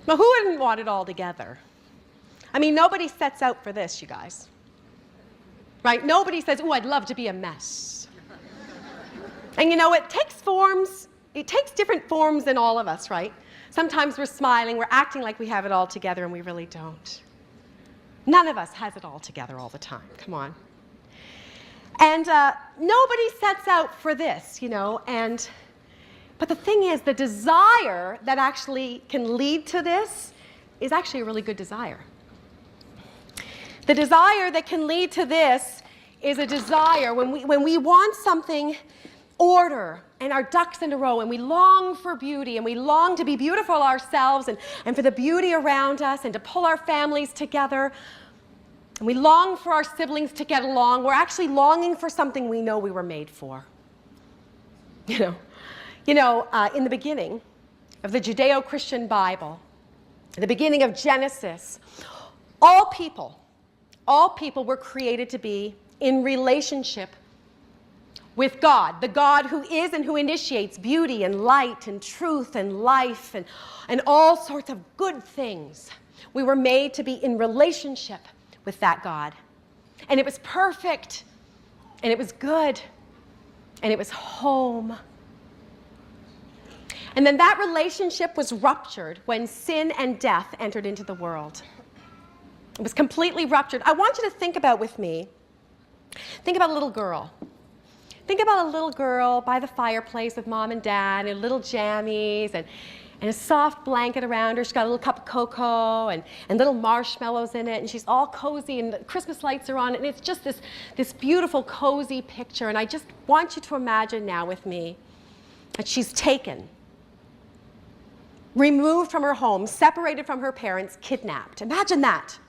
But who wouldn't want it all together? I mean, nobody sets out for this, you guys. Right? Nobody says, oh, I'd love to be a mess. And you know, it takes different forms in all of us, right? Sometimes we're smiling, we're acting like we have it all together, and we really don't. None of us has it all together all the time. Come on. And nobody sets out for this, you know. But the thing is, the desire that actually can lead to this is actually a really good desire. The desire that can lead to this is a desire when we want something order and our ducks in a row, and we long for beauty, and we long to be beautiful ourselves and for the beauty around us, and to pull our families together, and we long for our siblings to get along. We're actually longing for something we know we were made for. In the beginning of the Judeo-Christian Bible, at the beginning of Genesis, all people were created to be in relationship with God, the God who is and who initiates beauty and light and truth and life and all sorts of good things. We were made to be in relationship with that God. And it was perfect, and it was good, and it was home. And then that relationship was ruptured when sin and death entered into the world. It was completely ruptured. I want you to think about with me, think about a little girl. Think about a little girl by the fireplace with mom and dad and little jammies and a soft blanket around her. She's got a little cup of cocoa and little marshmallows in it, and she's all cozy, and the Christmas lights are on, and it's just this beautiful, cozy picture. And I just want you to imagine now with me that she's taken, removed from her home, separated from her parents, kidnapped. Imagine that.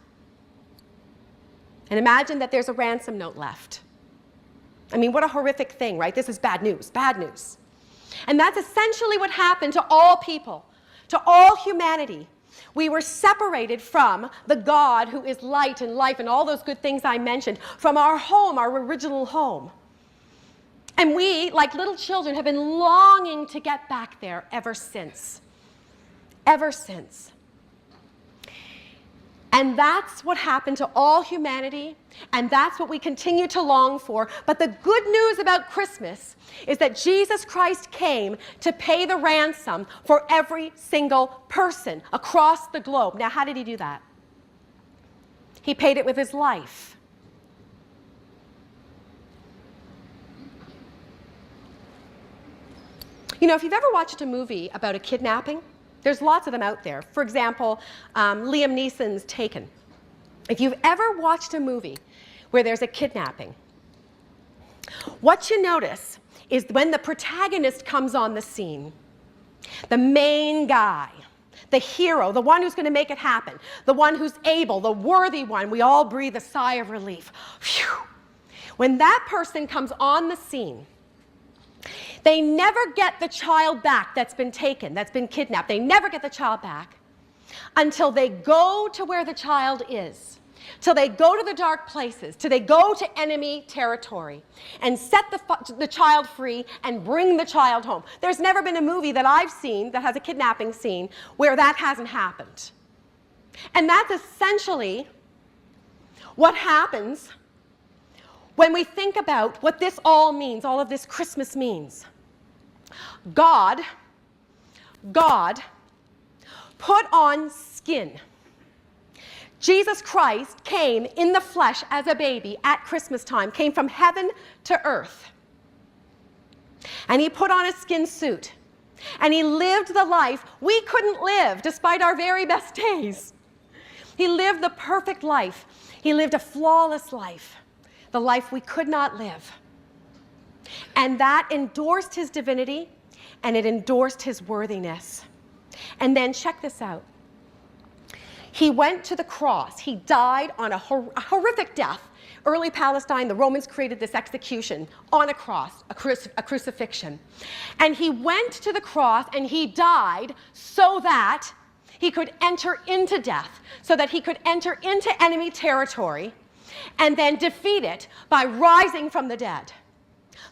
And imagine that there's a ransom note left. I mean, what a horrific thing, right? This is bad news, bad news. And that's essentially what happened to all people, to all humanity. We were separated from the God who is light and life and all those good things I mentioned, from our home, our original home. And we, like little children, have been longing to get back there ever since. Ever since. And that's what happened to all humanity, and that's what we continue to long for. But the good news about Christmas is that Jesus Christ came to pay the ransom for every single person across the globe. Now, how did he do that? He paid it with his life. You know, if you've ever watched a movie about a kidnapping, there's lots of them out there. For example, Liam Neeson's Taken. If you've ever watched a movie where there's a kidnapping, what you notice is when the protagonist comes on the scene, the main guy, the hero, the one who's going to make it happen, the one who's able, the worthy one, we all breathe a sigh of relief. Phew. When that person comes on the scene, they never get the child back that's been taken, that's been kidnapped. They never get the child back until they go to where the child is, till they go to the dark places, till they go to enemy territory and set the child free and bring the child home. There's never been a movie that I've seen that has a kidnapping scene where that hasn't happened. And that's essentially what happens when we think about what this all means, all of this Christmas means. God put on skin. Jesus Christ came in the flesh as a baby at Christmas time, came from heaven to earth. And he put on a skin suit. And he lived the life we couldn't live despite our very best days. He lived the perfect life. He lived a flawless life, the life we could not live. And that endorsed his divinity, and it endorsed his worthiness. And then check this out. He went to the cross. He died on a horrific death. Early Palestine, the Romans created this execution on a cross, a crucifixion. And he went to the cross and he died so that he could enter into death, so that he could enter into enemy territory and then defeat it by rising from the dead.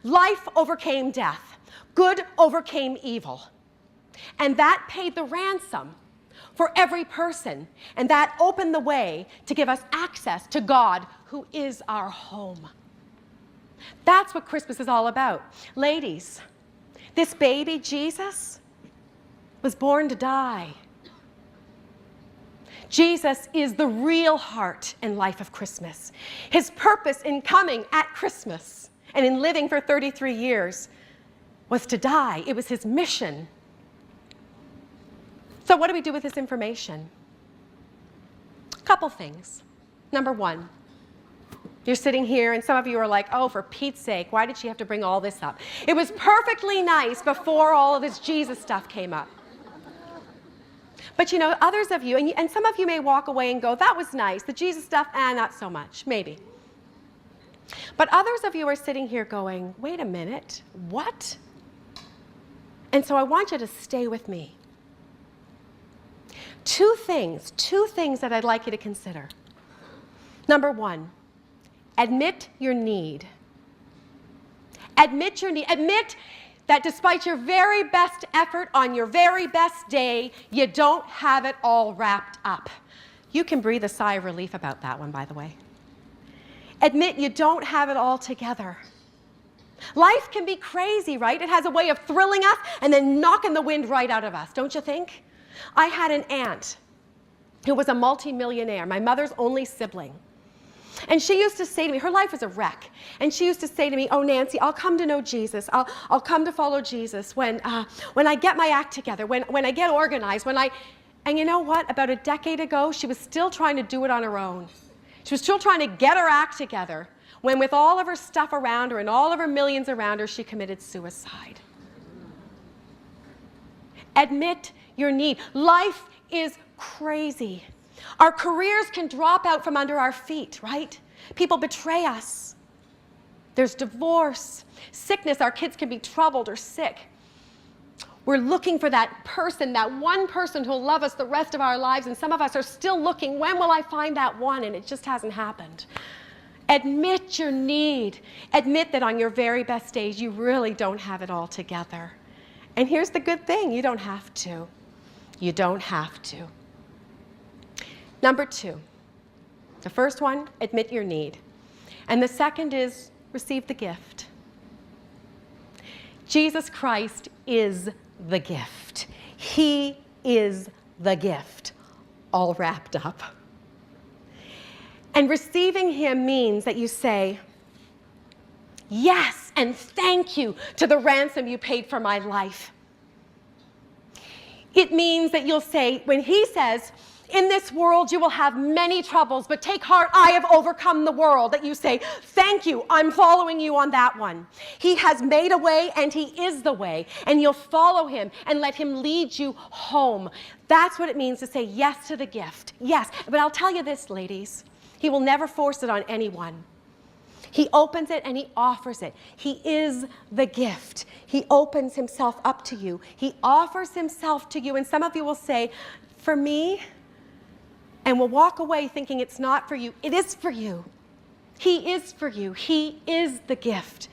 Life overcame death. Good overcame evil. And that paid the ransom for every person. And that opened the way to give us access to God, who is our home. That's what Christmas is all about. Ladies, this baby, Jesus, was born to die. Jesus is the real heart and life of Christmas. His purpose in coming at Christmas and in living for 33 years was to die. It was his mission. So what do we do with this information? A couple things. Number one, you're sitting here and some of you are like, oh, for Pete's sake, why did she have to bring all this up? It was perfectly nice before all of this Jesus stuff came up. But you know, others of you, and some of you may walk away and go, that was nice. The Jesus stuff, not so much, maybe. But others of you are sitting here going, wait a minute, what? And so I want you to stay with me. Two things that I'd like you to consider. Number one, admit your need. Admit your need. Admit that despite your very best effort on your very best day, you don't have it all wrapped up. You can breathe a sigh of relief about that one, by the way. Admit you don't have it all together. Life can be crazy, right? It has a way of thrilling us and then knocking the wind right out of us, don't you think? I had an aunt who was a multimillionaire, my mother's only sibling. And she used to say to me, her life was a wreck, and she used to say to me, oh, Nancy, I'll come to know Jesus. I'll come to follow Jesus when I get my act together, when I get organized, and you know what? About a decade ago, she was still trying to do it on her own. She was still trying to get her act together when with all of her stuff around her and all of her millions around her, she committed suicide. Admit your need. Life is crazy. Our careers can drop out from under our feet, right? People betray us. There's divorce, sickness. Our kids can be troubled or sick. We're looking for that person, that one person who'll love us the rest of our lives, and some of us are still looking, when will I find that one? And it just hasn't happened. Admit your need. Admit that on your very best days, you really don't have it all together. And here's the good thing, you don't have to. You don't have to. Number two, the first one, admit your need. And the second is receive the gift. Jesus Christ is the gift. He is the gift, all wrapped up. And receiving him means that you say, yes, and thank you to the ransom you paid for my life. It means that you'll say, when he says, in this world you will have many troubles, but take heart, I have overcome the world, that you say, thank you, I'm following you on that one. He has made a way and he is the way, and you'll follow him and let him lead you home. That's what it means to say yes to the gift. Yes, but I'll tell you this, ladies, he will never force it on anyone. He opens it and he offers it. He is the gift. He opens himself up to you. He offers himself to you, and some of you will say, for me, and will walk away thinking it's not for you. It is for you. He is for you. He is the gift.